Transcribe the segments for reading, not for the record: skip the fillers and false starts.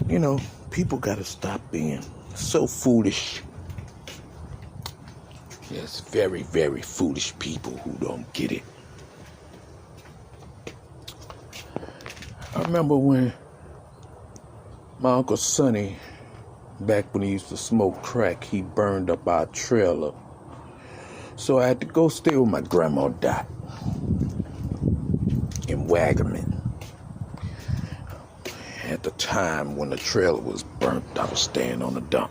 You know, people gotta stop being so foolish. There's very, very foolish people who don't get it. I remember when my Uncle Sonny, back when he used to smoke crack, he burned up our trailer. So I had to go stay with my grandma Dot in Wagaman. At the time when the trailer was burnt, I was staying on the dump.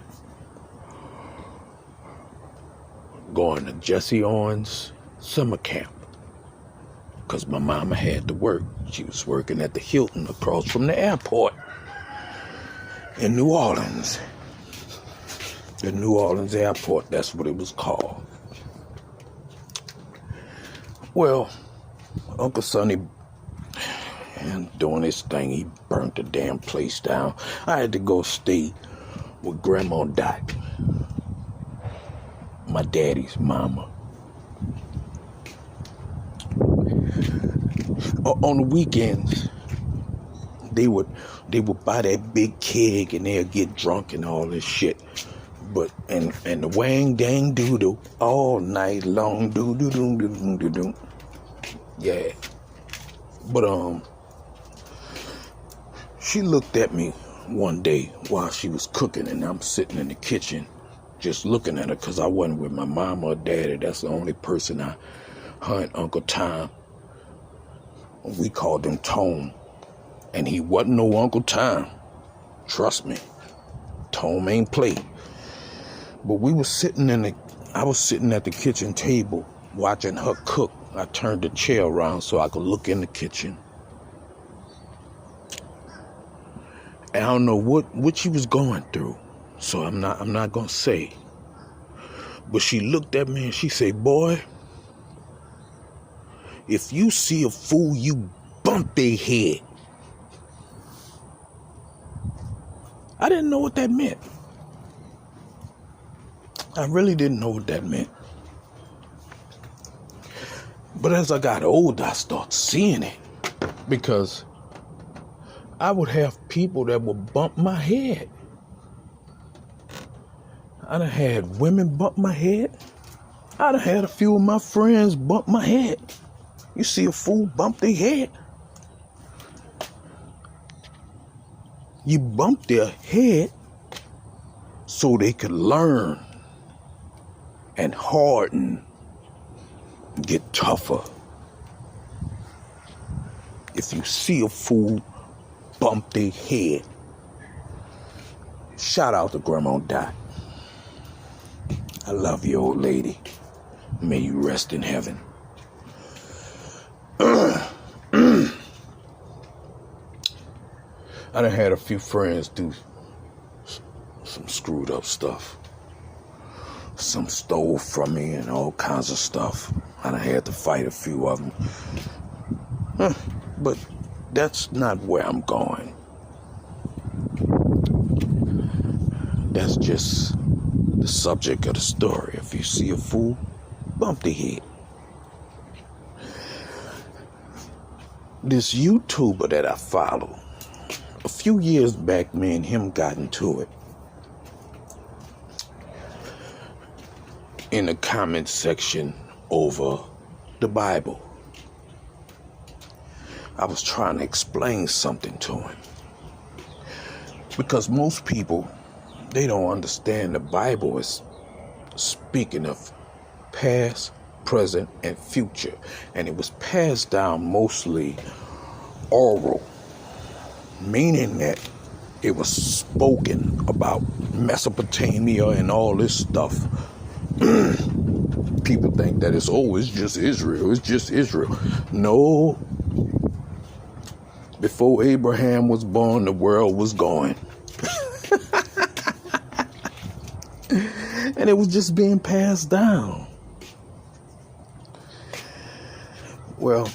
Going to Jesse Owens summer camp. Because my mama had to work. She was working at the Hilton across from the airport in New Orleans. The New Orleans airport, that's what it was called. Well, Uncle Sonny, and doing his thing, he burnt the damn place down. I had to go stay with Grandma Dot, my daddy's mama. On the weekends, they would buy that big keg and they'd get drunk and all this shit. But and the wang dang doodle all night long, doo doo doo doo doo doo. Yeah. But she looked at me one day while she was cooking, and I'm sitting in the kitchen just looking at her because I wasn't with my mom or daddy. That's the only person her and Uncle Tom, we called him Tome, and he wasn't no Uncle Tom. Trust me, Tome ain't play. But I was sitting at the kitchen table watching her cook. I turned the chair around so I could look in the kitchen. And I don't know what she was going through, so I'm not gonna say. But she looked at me and she said, "Boy, if you see a fool, you bump their head." I didn't know what that meant. I really didn't know what that meant. But as I got older, I started seeing it, because I would have people that would bump my head. I done had women bump my head. I done had a few of my friends bump my head. You see a fool bump their head, you bump their head so they could learn and harden, get tougher. If you see a fool bump their head, shout out to Grandma Dot. I love you, old lady. May you rest in heaven. I done had a few friends do some screwed up stuff. Some stole from me and all kinds of stuff. I done had to fight a few of them. But that's not where I'm going. That's just the subject of the story. If you see a fool, bump their head. This YouTuber that I follow, a few years back, me and him got into it. In the comment section over the Bible. I was trying to explain something to him. Because most people, they don't understand the Bible is speaking of past, present, and future. And it was passed down mostly oral, meaning that it was spoken about Mesopotamia and all this stuff. People think that it's just Israel. It's just Israel. No. Before Abraham was born, the world was going. And it was just being passed down. Well,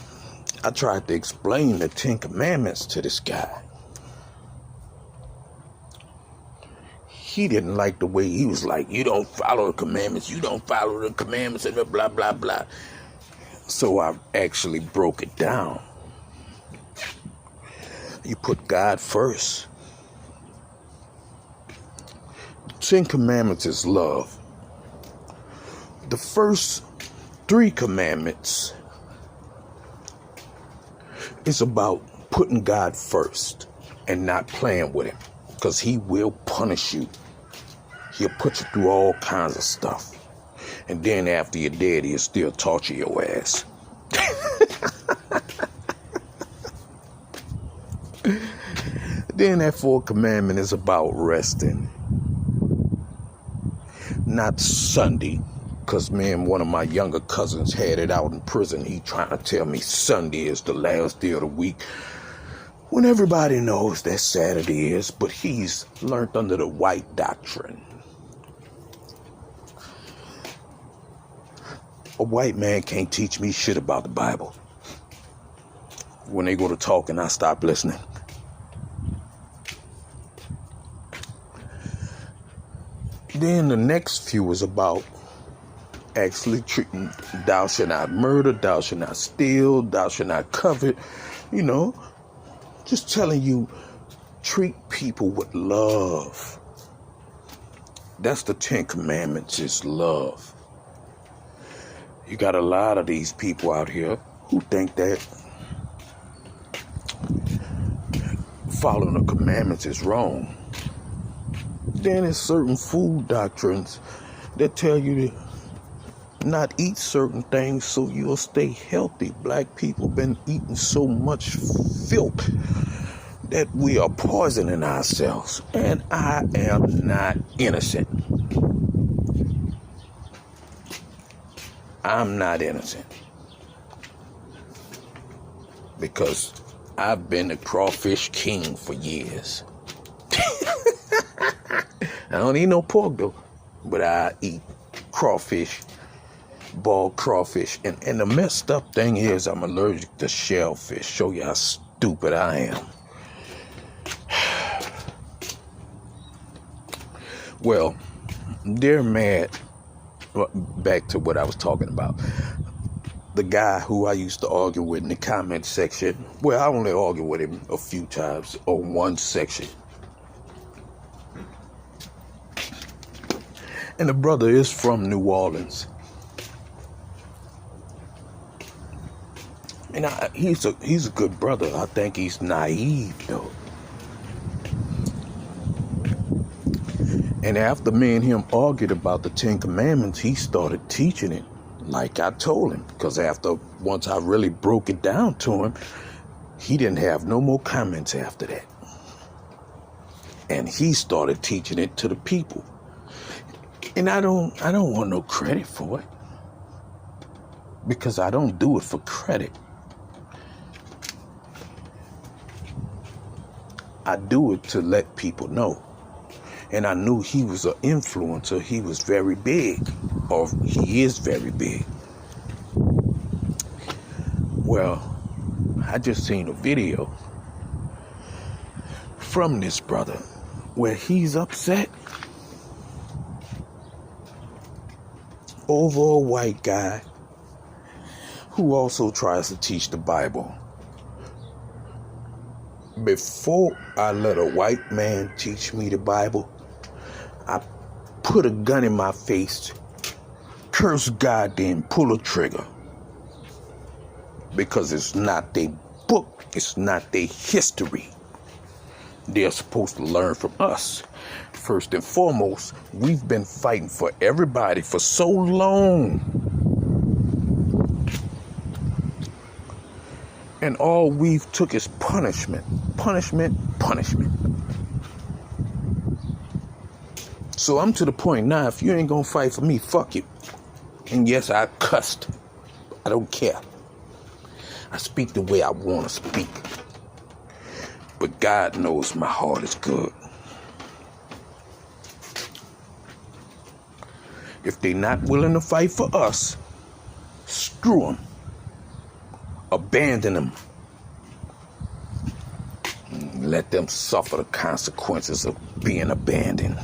I tried to explain the 10 Commandments to this guy. He didn't like the way he was like, you don't follow the commandments, and blah, blah, blah. So I actually broke it down. You put God first. 10 Commandments is love. The first 3 commandments is about putting God first and not playing with him, because he will punish you. He'll put you through all kinds of stuff. And then after you're dead, he'll still torture your ass. Then that 4th commandment is about resting. Not Sunday. Because, man, one of my younger cousins had it out in prison. He trying to tell me Sunday is the last day of the week, when everybody knows that Saturday is. But he's learned under the white doctrine. A white man can't teach me shit about the Bible. When they go to talking, I stop listening. Then the next few is about actually treating, thou shalt not murder, thou shalt not steal, thou shalt not covet. You know, just telling you, treat people with love. That's the 10 Commandments, is love. You got a lot of these people out here who think that following the commandments is wrong. Then there's certain food doctrines that tell you to not eat certain things so you'll stay healthy. Black people been eating so much filth that we are poisoning ourselves. And I am not innocent. I'm not innocent. Because I've been the crawfish king for years. I don't eat no pork though, but I eat crawfish, boiled crawfish. And the messed up thing is I'm allergic to shellfish. Show you how stupid I am. Well, they're mad. Back to what I was talking about. The guy who I used to argue with in the comment section. Well, I only argue with him a few times on one section. And the brother is from New Orleans. And he's a good brother. I think he's naive though. And after me and him argued about the 10 Commandments, he started teaching it like I told him. Because once I really broke it down to him, he didn't have no more comments after that. And he started teaching it to the people. And I don't want no credit for it. Because I don't do it for credit. I do it to let people know. And I knew he was an influencer. He was very big. Or he is very big. Well, I just seen a video from this brother where he's upset over a white guy who also tries to teach the Bible. Before I let a white man teach me the Bible, I put a gun in my face, curse God, then pull a trigger. Because it's not their book, it's not their history. They're supposed to learn from us. First and foremost, we've been fighting for everybody for so long. And all we've took is punishment, punishment, punishment. So I'm to the point now, if you ain't gonna fight for me, fuck you. And yes, I cussed. I don't care. I speak the way I want to speak. But God knows my heart is good. If they're not willing to fight for us, screw them. Abandon them. Let them suffer the consequences of being abandoned.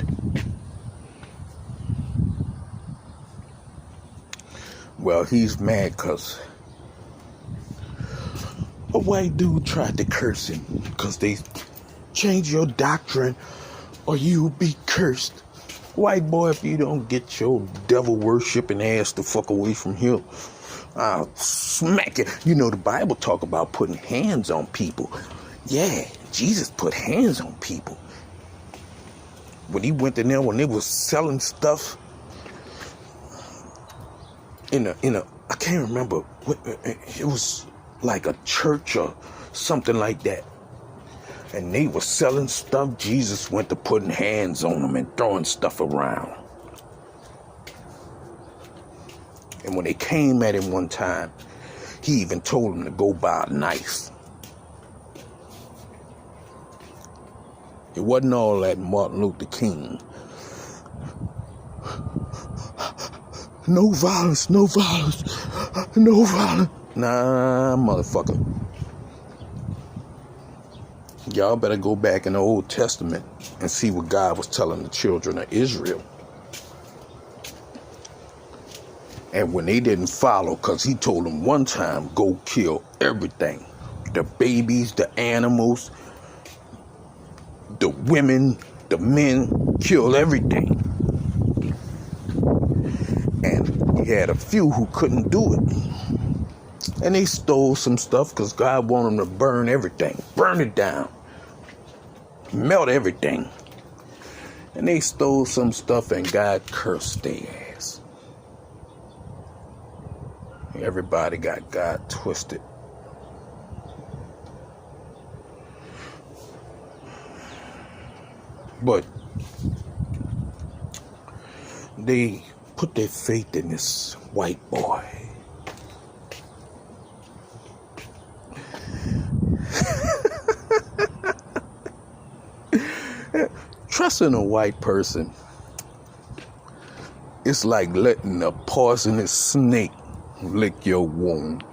Well, he's mad because A white dude tried to curse him because they change your doctrine or you'll be cursed. White boy, if you don't get your devil worshiping ass the fuck away from here, I'll smack it. You know, the Bible talk about putting hands on people. Yeah, Jesus put hands on people. When he went in there, when they was selling stuff in a, I can't remember, it was like a church or something like that. And they were selling stuff. Jesus went to putting hands on them and throwing stuff around. And when they came at him one time, he even told them to go buy a knife. It wasn't all that Martin Luther King. No violence, no violence, no violence. Nah, motherfucker. Y'all better go back in the Old Testament and see what God was telling the children of Israel. And when they didn't follow, because he told them one time, go kill everything. The babies, the animals, the women, the men, kill everything. And he had a few who couldn't do it. And they stole some stuff because God wanted them to burn everything. Burn it down. Melt everything. And they stole some stuff and God cursed their ass. Everybody got God twisted. But they put their faith in this white boy. Trusting a white person, it's like letting a poisonous snake lick your wound.